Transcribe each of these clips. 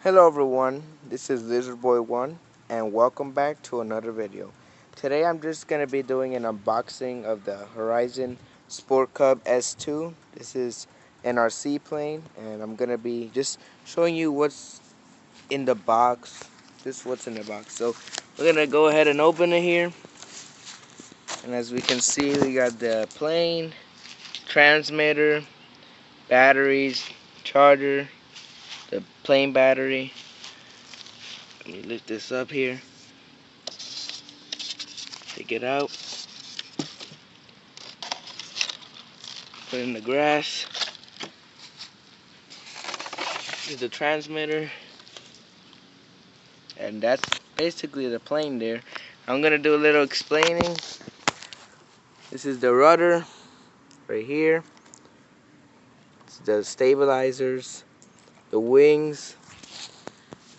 Hello everyone, this is LizardBoy1 and welcome back to another video. Today I'm just going to be doing an unboxing of the Horizon Sport Cub S2. This is an RC plane and I'm going to be just showing you what's in the box. Just what's in the box. So we're going to go ahead and open it here. And as we can see, we got the plane, transmitter, batteries, charger, the plane battery. Let me lift this up here. Take it out. Put it in the grass. Here's the transmitter. And that's basically the plane there. I'm going to do a little explaining. This is the rudder right here. It's the stabilizers, the wings.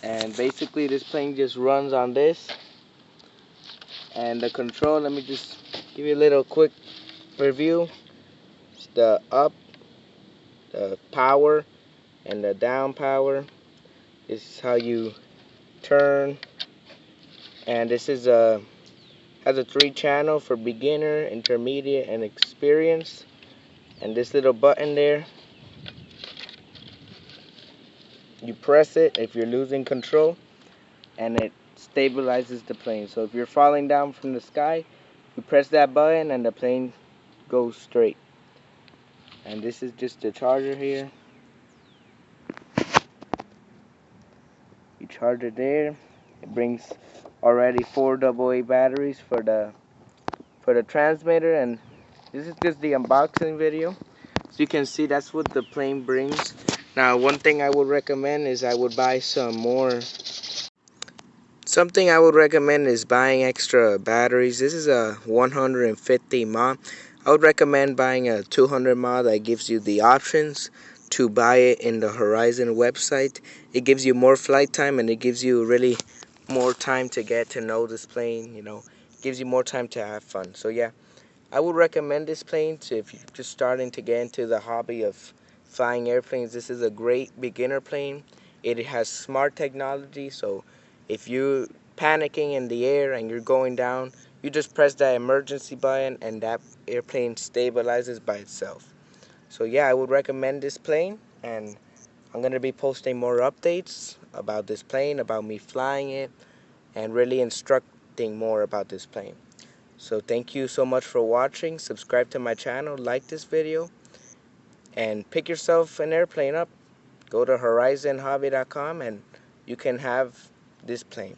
And basically this plane just runs on this. And the control, let me just give you a little quick review. It's the up, the power, and the down power. This is how you turn. And this is has a 3-channel for beginner, intermediate, and experienced. And this little button there, you press it if you're losing control, and it stabilizes the plane. So if you're falling down from the sky, you press that button and the plane goes straight. And this is just the charger here. You charge it there. It brings already 4 AA batteries for the transmitter, and this is just the unboxing video. So you can see that's what the plane brings. Now, one thing I would recommend is something I would recommend is buying extra batteries. This is a 150 mAh. I would recommend buying a 200 mAh that gives you the options to buy it in the Horizon website. It gives you more flight time and it gives you really more time to get to know this plane, It gives you more time to have fun. So yeah, I would recommend this plane to if you're just starting to get into the hobby of flying airplanes. This is a great beginner plane. It has smart technology, so if you're panicking in the air and you're going down, you just press that emergency button and that airplane stabilizes by itself. So yeah, I would recommend this plane, and I'm going to be posting more updates about this plane, about me flying it, and really instructing more about this plane. So thank you so much for watching. Subscribe to my channel, like this video, and pick yourself an airplane up. Go to horizonhobby.com and you can have this plane.